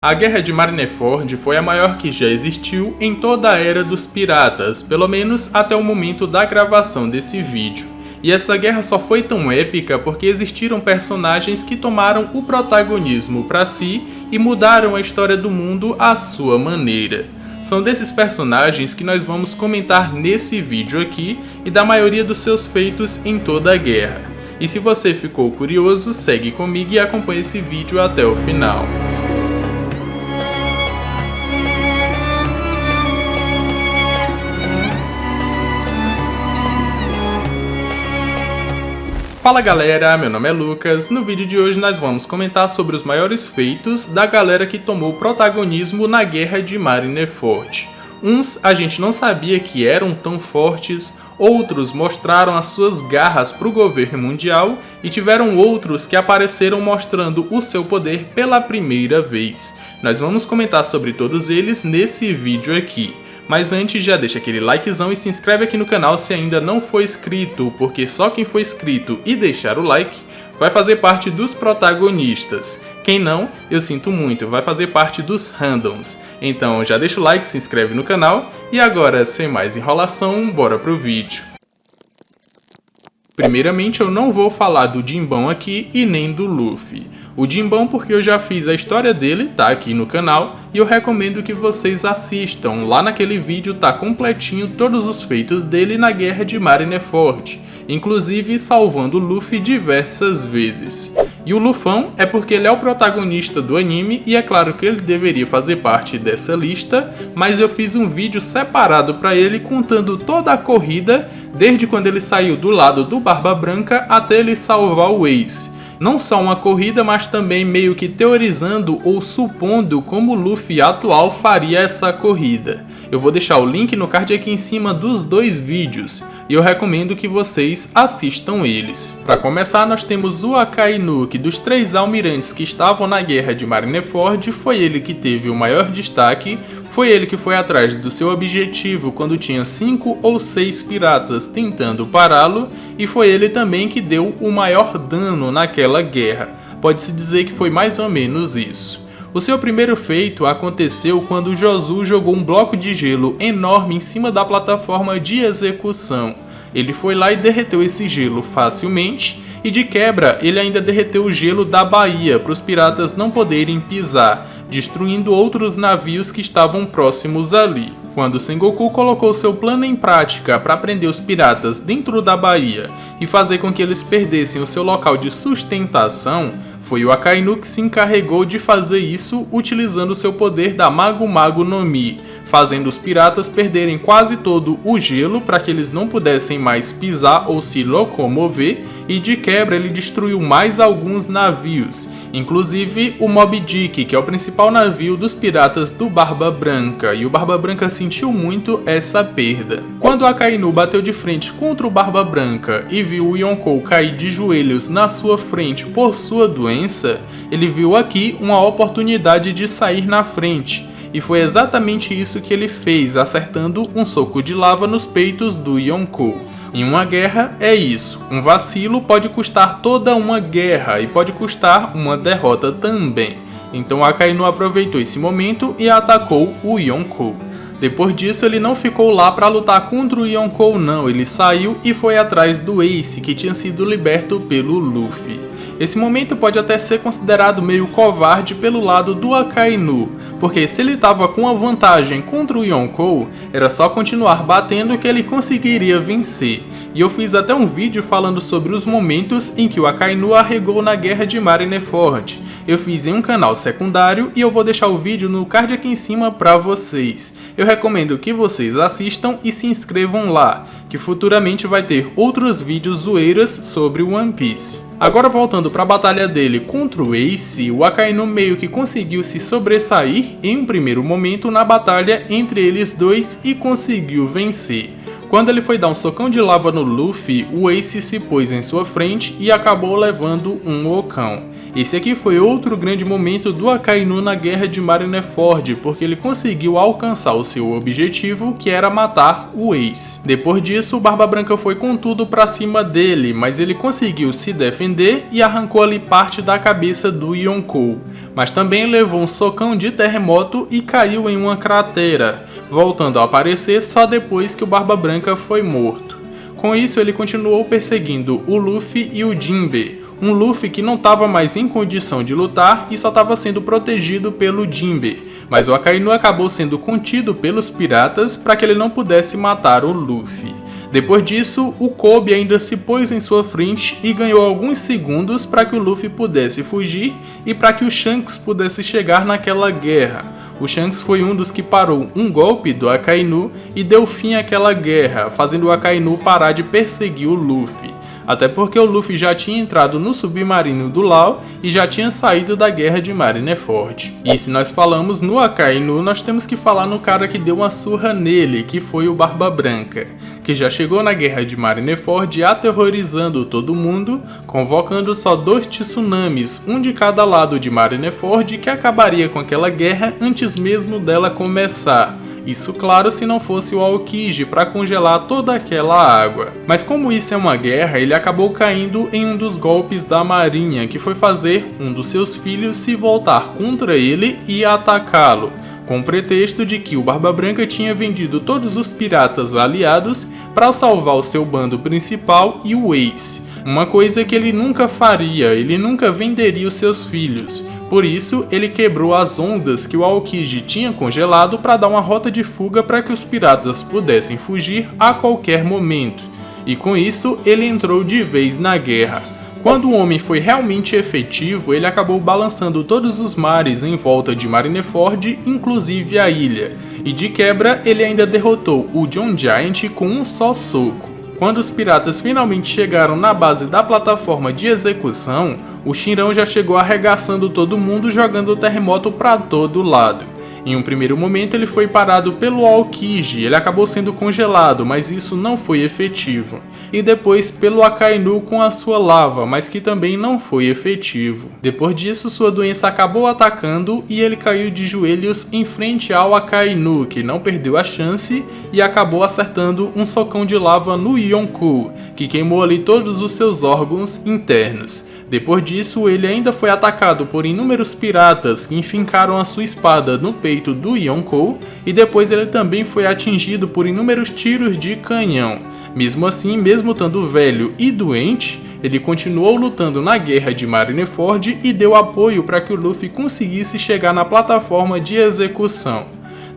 A Guerra de Marineford foi a maior que já existiu em toda a era dos piratas, pelo menos até o momento da gravação desse vídeo. E essa guerra só foi tão épica porque existiram personagens que tomaram o protagonismo para si e mudaram a história do mundo à sua maneira. São desses personagens que nós vamos comentar nesse vídeo aqui e da maioria dos seus feitos em toda a guerra. E se você ficou curioso, segue comigo e acompanhe esse vídeo até o final. Fala galera, meu nome é Lucas. No vídeo de hoje nós vamos comentar sobre os maiores feitos da galera que tomou protagonismo na Guerra de Marineford. Uns a gente não sabia que eram tão fortes, outros mostraram as suas garras para o governo mundial e tiveram outros que apareceram mostrando o seu poder pela primeira vez. Nós vamos comentar sobre todos eles nesse vídeo aqui. Mas antes já deixa aquele likezão e se inscreve aqui no canal se ainda não for inscrito, porque só quem for inscrito e deixar o like vai fazer parte dos protagonistas. Quem não, eu sinto muito, vai fazer parte dos randoms. Então já deixa o like, se inscreve no canal e agora, sem mais enrolação, bora pro vídeo. Primeiramente eu não vou falar do Jinbão aqui e nem do Luffy. O Jinbão porque eu já fiz a história dele, tá aqui no canal, e eu recomendo que vocês assistam. Lá naquele vídeo tá completinho todos os feitos dele na Guerra de Marineford, inclusive salvando o Luffy diversas vezes. E o Lufão é porque ele é o protagonista do anime e é claro que ele deveria fazer parte dessa lista, mas eu fiz um vídeo separado para ele contando toda a corrida, desde quando ele saiu do lado do Barba Branca até ele salvar o Ace. Não só uma corrida, mas também meio que teorizando ou supondo como o Luffy atual faria essa corrida. Eu vou deixar o link no card aqui em cima dos dois vídeos e eu recomendo que vocês assistam eles. Para começar, nós temos o Akainu, que dos 3 almirantes que estavam na Guerra de Marineford, foi ele que teve o maior destaque, foi ele que foi atrás do seu objetivo quando tinha 5 ou 6 piratas tentando pará-lo, e foi ele também que deu o maior dano naquela guerra. Pode-se dizer que foi mais ou menos isso. O seu primeiro feito aconteceu quando Jozu jogou um bloco de gelo enorme em cima da plataforma de execução. Ele foi lá e derreteu esse gelo facilmente, e de quebra ele ainda derreteu o gelo da baía para os piratas não poderem pisar, destruindo outros navios que estavam próximos ali. Quando Sengoku colocou seu plano em prática para prender os piratas dentro da baía e fazer com que eles perdessem o seu local de sustentação, foi o Akainu que se encarregou de fazer isso utilizando seu poder da Mago Mago no Mi, fazendo os piratas perderem quase todo o gelo para que eles não pudessem mais pisar ou se locomover, e de quebra ele destruiu mais alguns navios, inclusive o Moby Dick, que é o principal navio dos piratas do Barba Branca, e o Barba Branca sentiu muito essa perda. Quando Akainu bateu de frente contra o Barba Branca e viu o Yonkou cair de joelhos na sua frente por sua doença, ele viu aqui uma oportunidade de sair na frente. E foi exatamente isso que ele fez, acertando um soco de lava nos peitos do Yonkou. Em uma guerra é isso, um vacilo pode custar toda uma guerra e pode custar uma derrota também. Então Akainu aproveitou esse momento e atacou o Yonkou. Depois disso ele não ficou lá para lutar contra o Yonkou não, ele saiu e foi atrás do Ace, que tinha sido liberto pelo Luffy. Esse momento pode até ser considerado meio covarde pelo lado do Akainu, porque se ele estava com a vantagem contra o Yonkou, era só continuar batendo que ele conseguiria vencer. E eu fiz até um vídeo falando sobre os momentos em que o Akainu arregou na Guerra de Marineford. Eu fiz em um canal secundário e eu vou deixar o vídeo no card aqui em cima para vocês. Eu recomendo que vocês assistam e se inscrevam lá, que futuramente vai ter outros vídeos zoeiras sobre One Piece. Agora voltando para a batalha dele contra o Ace, o Akainu meio que conseguiu se sobressair em um primeiro momento na batalha entre eles dois e conseguiu vencer. Quando ele foi dar um socão de lava no Luffy, o Ace se pôs em sua frente e acabou levando um ocão. Esse aqui foi outro grande momento do Akainu na Guerra de Marineford, porque ele conseguiu alcançar o seu objetivo, que era matar o Ace. Depois disso, o Barba Branca foi com tudo pra cima dele, mas ele conseguiu se defender e arrancou ali parte da cabeça do Yonkou, mas também levou um socão de terremoto e caiu em uma cratera, voltando a aparecer só depois que o Barba Branca foi morto. Com isso, ele continuou perseguindo o Luffy e o Jinbe, um Luffy que não estava mais em condição de lutar e só estava sendo protegido pelo Jinbe, mas o Akainu acabou sendo contido pelos piratas para que ele não pudesse matar o Luffy. Depois disso, o Kobe ainda se pôs em sua frente e ganhou alguns segundos para que o Luffy pudesse fugir e para que o Shanks pudesse chegar naquela guerra. O Shanks foi um dos que parou um golpe do Akainu e deu fim àquela guerra, fazendo o Akainu parar de perseguir o Luffy. Até porque o Luffy já tinha entrado no submarino do Law e já tinha saído da guerra de Marineford. E se nós falamos no Akainu, nós temos que falar no cara que deu uma surra nele, que foi o Barba Branca, que já chegou na guerra de Marineford aterrorizando todo mundo, convocando só 2 tsunamis, um de cada lado de Marineford, que acabaria com aquela guerra antes mesmo dela começar. Isso, claro, se não fosse o Aokiji para congelar toda aquela água. Mas como isso é uma guerra, ele acabou caindo em um dos golpes da marinha, que foi fazer um dos seus filhos se voltar contra ele e atacá-lo, com o pretexto de que o Barba Branca tinha vendido todos os piratas aliados para salvar o seu bando principal e o Ace. Uma coisa que ele nunca faria, ele nunca venderia os seus filhos. Por isso, ele quebrou as ondas que o Aokiji tinha congelado para dar uma rota de fuga para que os piratas pudessem fugir a qualquer momento. E com isso, ele entrou de vez na guerra. Quando o homem foi realmente efetivo, ele acabou balançando todos os mares em volta de Marineford, inclusive a ilha. E de quebra, ele ainda derrotou o John Giant com um só soco. Quando os piratas finalmente chegaram na base da plataforma de execução, o Shinran já chegou arregaçando todo mundo, jogando o terremoto para todo lado. Em um primeiro momento ele foi parado pelo Aokiji, ele acabou sendo congelado, mas isso não foi efetivo. E depois pelo Akainu com a sua lava, mas que também não foi efetivo. Depois disso sua doença acabou atacando e ele caiu de joelhos em frente ao Akainu, que não perdeu a chance e acabou acertando um socão de lava no Yonkou, que queimou ali todos os seus órgãos internos. Depois disso, ele ainda foi atacado por inúmeros piratas que enfincaram a sua espada no peito do Yonkou, e depois ele também foi atingido por inúmeros tiros de canhão. Mesmo assim, mesmo estando velho e doente, ele continuou lutando na guerra de Marineford e deu apoio para que o Luffy conseguisse chegar na plataforma de execução.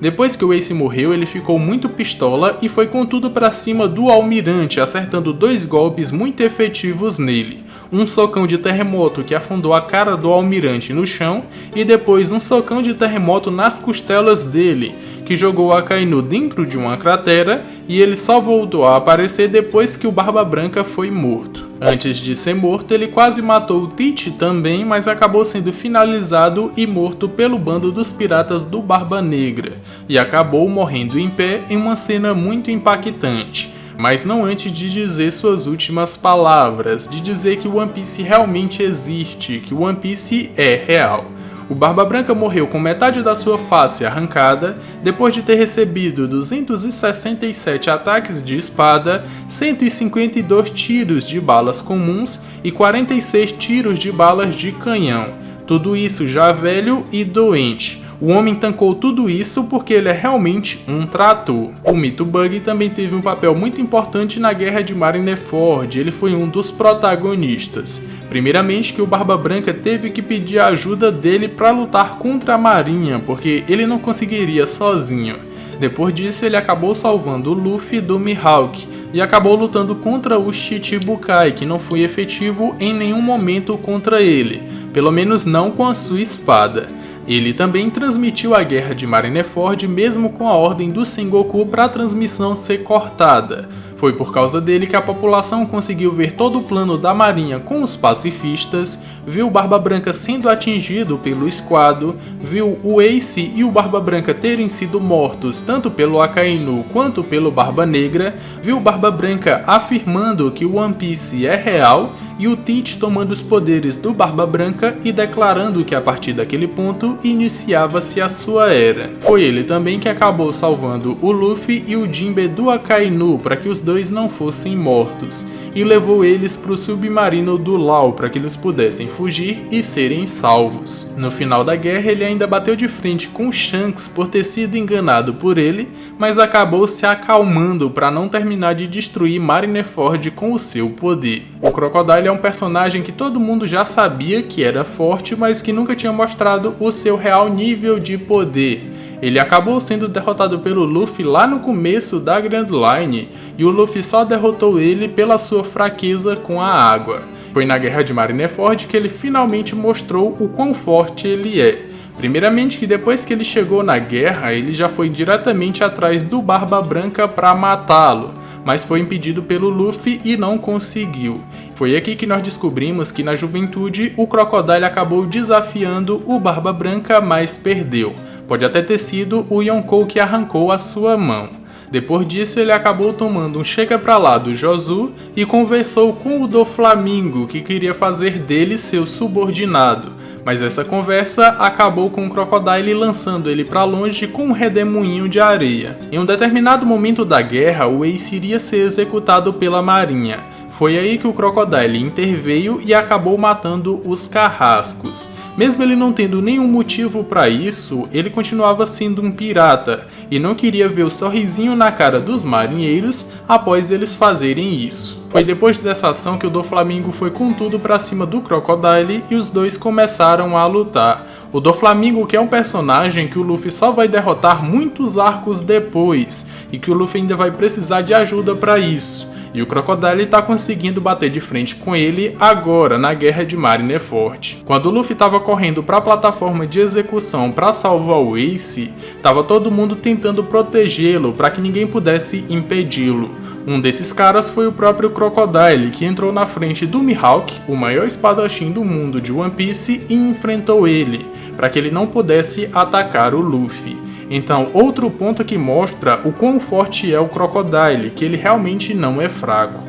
Depois que o Ace morreu, ele ficou muito pistola e foi com tudo pra cima do Almirante, acertando 2 golpes muito efetivos nele. Um socão de terremoto que afundou a cara do Almirante no chão e depois um socão de terremoto nas costelas dele, que jogou o Akainu dentro de uma cratera e ele só voltou a aparecer depois que o Barba Branca foi morto. Antes de ser morto, ele quase matou o Tite também, mas acabou sendo finalizado e morto pelo bando dos piratas do Barba Negra, e acabou morrendo em pé em uma cena muito impactante. Mas não antes de dizer suas últimas palavras, de dizer que o One Piece realmente existe, que o One Piece é real. O Barba Branca morreu com metade da sua face arrancada, depois de ter recebido 267 ataques de espada, 152 tiros de balas comuns e 46 tiros de balas de canhão. Tudo isso já velho e doente. O homem tancou tudo isso porque ele é realmente um trator. O Mito Bug também teve um papel muito importante na Guerra de Marineford, ele foi um dos protagonistas. Primeiramente que o Barba Branca teve que pedir a ajuda dele para lutar contra a marinha, porque ele não conseguiria sozinho. Depois disso ele acabou salvando o Luffy do Mihawk e acabou lutando contra o Shichibukai, que não foi efetivo em nenhum momento contra ele, pelo menos não com a sua espada. Ele também transmitiu a guerra de Marineford mesmo com a ordem do Sengoku para a transmissão ser cortada. Foi por causa dele que a população conseguiu ver todo o plano da marinha com os pacifistas, viu o Barba Branca sendo atingido pelo esquadro, viu o Ace e o Barba Branca terem sido mortos tanto pelo Akainu quanto pelo Barba Negra, viu o Barba Branca afirmando que o One Piece é real e o Tite tomando os poderes do Barba Branca e declarando que a partir daquele ponto iniciava-se a sua era. Foi ele também que acabou salvando o Luffy e o Jinbe do Akainu para que os dois não fossem mortos, e levou eles para o submarino do Law para que eles pudessem fugir e serem salvos. No final da guerra ele ainda bateu de frente com Shanks por ter sido enganado por ele, mas acabou se acalmando para não terminar de destruir Marineford com o seu poder. O Crocodile é um personagem que todo mundo já sabia que era forte, mas que nunca tinha mostrado o seu real nível de poder. Ele acabou sendo derrotado pelo Luffy lá no começo da Grand Line, e o Luffy só derrotou ele pela sua fraqueza com a água. Foi na Guerra de Marineford que ele finalmente mostrou o quão forte ele é. Primeiramente que depois que ele chegou na guerra, ele já foi diretamente atrás do Barba Branca para matá-lo, mas foi impedido pelo Luffy e não conseguiu. Foi aqui que nós descobrimos que na juventude o Crocodile acabou desafiando o Barba Branca, mas perdeu. Pode até ter sido o Yonkou que arrancou a sua mão. Depois disso ele acabou tomando um chega pra lá do Jozu e conversou com o Doflamingo, que queria fazer dele seu subordinado. Mas essa conversa acabou com o Crocodile lançando ele para longe com um redemoinho de areia. Em um determinado momento da guerra, o Ace iria ser executado pela marinha. Foi aí que o Crocodile interveio e acabou matando os carrascos. Mesmo ele não tendo nenhum motivo para isso, ele continuava sendo um pirata e não queria ver o sorrisinho na cara dos marinheiros após eles fazerem isso. Foi depois dessa ação que o Doflamingo foi com tudo pra cima do Crocodile e os dois começaram a lutar. O Doflamingo, que é um personagem que o Luffy só vai derrotar muitos arcos depois e que o Luffy ainda vai precisar de ajuda para isso. E o Crocodile tá conseguindo bater de frente com ele agora na Guerra de Marineford. Quando o Luffy tava correndo para a plataforma de execução para salvar o Ace, tava todo mundo tentando protegê-lo para que ninguém pudesse impedi-lo. Um desses caras foi o próprio Crocodile, que entrou na frente do Mihawk, o maior espadachim do mundo de One Piece, e enfrentou ele, para que ele não pudesse atacar o Luffy. Então, outro ponto que mostra o quão forte é o Crocodile, que ele realmente não é fraco.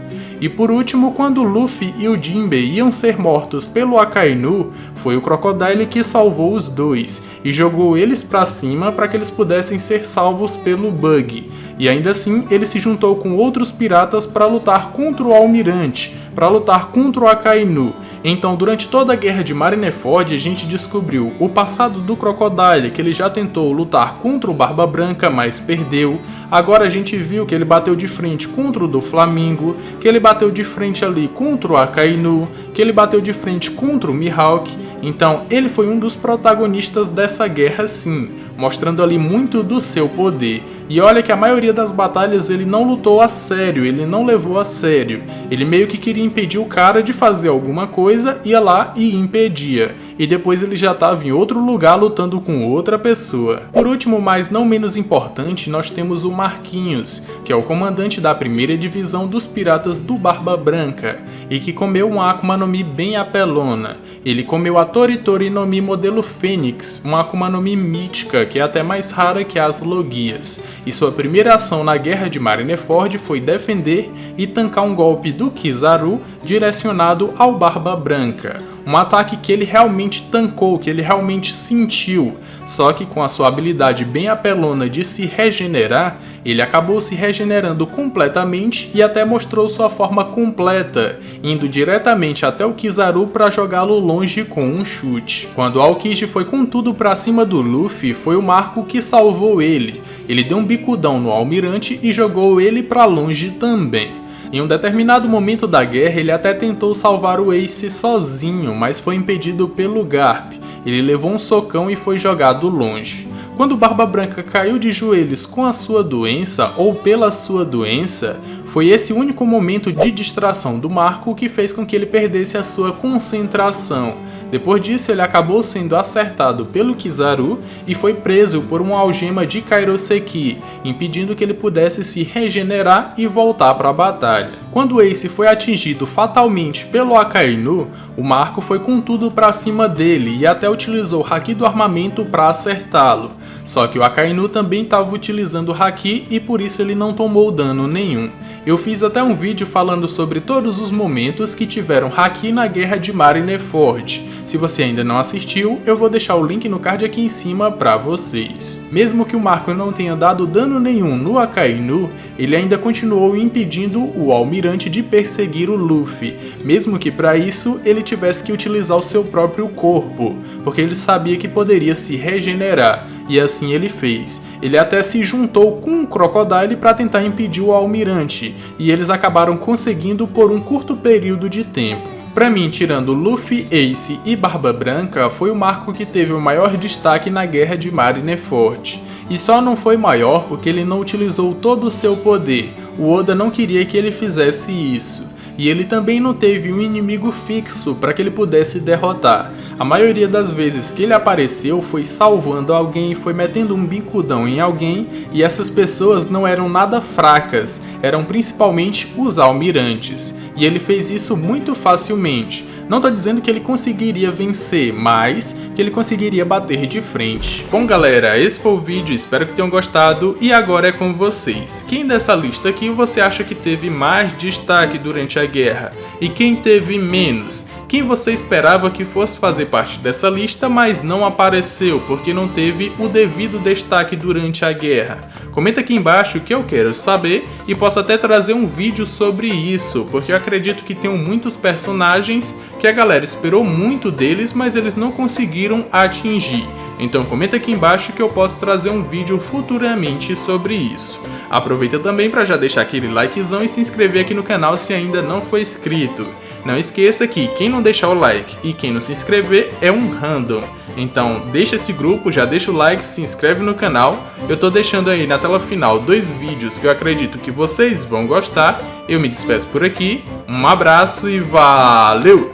E por último, quando o Luffy e o Jinbe iam ser mortos pelo Akainu, foi o Crocodile que salvou os dois e jogou eles pra cima para que eles pudessem ser salvos pelo Bug. E ainda assim, ele se juntou com outros piratas para lutar contra o Almirante, para lutar contra o Akainu. Então, durante toda a Guerra de Marineford, a gente descobriu o passado do Crocodile, que ele já tentou lutar contra o Barba Branca, mas perdeu. Agora a gente viu que ele bateu de frente contra o Doflamingo, que ele bateu de frente ali contra o Akainu, que ele bateu de frente contra o Mihawk. Então, ele foi um dos protagonistas dessa guerra sim, mostrando ali muito do seu poder. E olha que a maioria das batalhas ele não lutou a sério, ele não levou a sério. Ele meio que queria impedir o cara de fazer alguma coisa, ia lá e impedia. E depois ele já estava em outro lugar lutando com outra pessoa. Por último, mas não menos importante, nós temos o Marquinhos, que é o comandante da primeira divisão dos piratas do Barba Branca, e que comeu uma Akuma no Mi bem apelona. Ele comeu a Toritori no Mi modelo Fênix, uma Akuma no Mi mítica, que é até mais rara que as Logias. E sua primeira ação na Guerra de Marineford foi defender e tancar um golpe do Kizaru direcionado ao Barba Branca. Um ataque que ele realmente tancou, que ele realmente sentiu, só que com a sua habilidade bem apelona de se regenerar, ele acabou se regenerando completamente e até mostrou sua forma completa, indo diretamente até o Kizaru para jogá-lo longe com um chute. Quando o Aokiji foi com tudo para cima do Luffy, foi o Marco que salvou ele. Ele deu um bicudão no Almirante e jogou ele para longe também. Em um determinado momento da guerra, ele até tentou salvar o Ace sozinho, mas foi impedido pelo Garp. Ele levou um socão e foi jogado longe. Quando o Barba Branca caiu de joelhos com a sua doença, ou pela sua doença, foi esse único momento de distração do Marco que fez com que ele perdesse a sua concentração. Depois disso, ele acabou sendo acertado pelo Kizaru e foi preso por uma algema de Kairoseki, impedindo que ele pudesse se regenerar e voltar para a batalha. Quando Ace foi atingido fatalmente pelo Akainu, o Marco foi com tudo para cima dele e até utilizou o Haki do armamento para acertá-lo. Só que o Akainu também estava utilizando o Haki e por isso ele não tomou dano nenhum. Eu fiz até um vídeo falando sobre todos os momentos que tiveram Haki na guerra de Marineford. Se você ainda não assistiu, eu vou deixar o link no card aqui em cima para vocês. Mesmo que o Marco não tenha dado dano nenhum no Akainu, ele ainda continuou impedindo o Almirante de perseguir o Luffy, mesmo que para isso ele tivesse que utilizar o seu próprio corpo, porque ele sabia que poderia se regenerar, e assim ele fez. Ele até se juntou com o Crocodile para tentar impedir o Almirante, e eles acabaram conseguindo por um curto período de tempo. Pra mim, tirando Luffy, Ace e Barba Branca, foi o Marco que teve o maior destaque na guerra de Marineford. E só não foi maior porque ele não utilizou todo o seu poder. O Oda não queria que ele fizesse isso. E ele também não teve um inimigo fixo para que ele pudesse derrotar. A maioria das vezes que ele apareceu foi salvando alguém, foi metendo um bicudão em alguém, e essas pessoas não eram nada fracas, eram principalmente os almirantes. E ele fez isso muito facilmente. Não tô dizendo que ele conseguiria vencer, mas que ele conseguiria bater de frente. Bom galera, esse foi o vídeo, espero que tenham gostado e agora é com vocês. Quem dessa lista aqui você acha que teve mais destaque durante a guerra? E quem teve menos? Quem você esperava que fosse fazer parte dessa lista, mas não apareceu porque não teve o devido destaque durante a guerra? Comenta aqui embaixo que eu quero saber e posso até trazer um vídeo sobre isso, porque eu acredito que tem muitos personagens que a galera esperou muito deles, mas eles não conseguiram atingir. Então comenta aqui embaixo que eu posso trazer um vídeo futuramente sobre isso. Aproveita também para já deixar aquele likezão e se inscrever aqui no canal se ainda não for inscrito. Não esqueça que quem não deixar o like e quem não se inscrever é um random. Então deixa esse grupo, já deixa o like, se inscreve no canal. Eu tô deixando aí na tela final 2 vídeos que eu acredito que vocês vão gostar. Eu me despeço por aqui, um abraço e valeu!